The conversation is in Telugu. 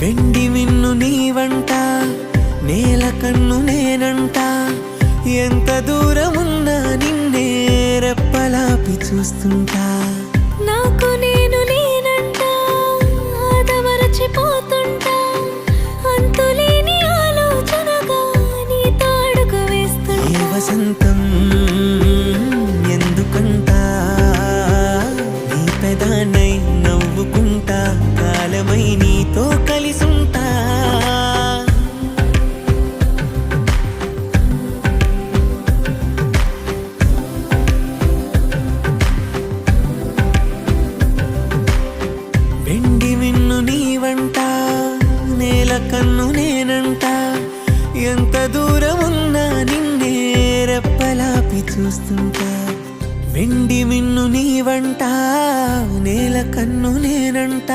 వెండి మిన్ను నీవంట, నేల కన్ను నేనంట, ఎంత దూరమున్నా నిన్నే రెప్పలాపి చూస్తుంటా. నాకు నేను నేనంట, ఆదమరచిపోతుంటా, అంతులేని ఆలోచనగా నీ తాడుకు వేస్తుంటా. ఏ వసంతం ఎందుకంట, నీ పెదానై నవ్వుకుంటా, కాలమై నీతో కలిసుంటా. వెండి మిన్ను నీవంట, నేల కన్ను నేనంట, ఎంత దూరమున్నా నిన్నే రెప్పలాపి చూస్తుంటా. వెండి మిన్ను నీవంట, నేల కన్ను నేనంట.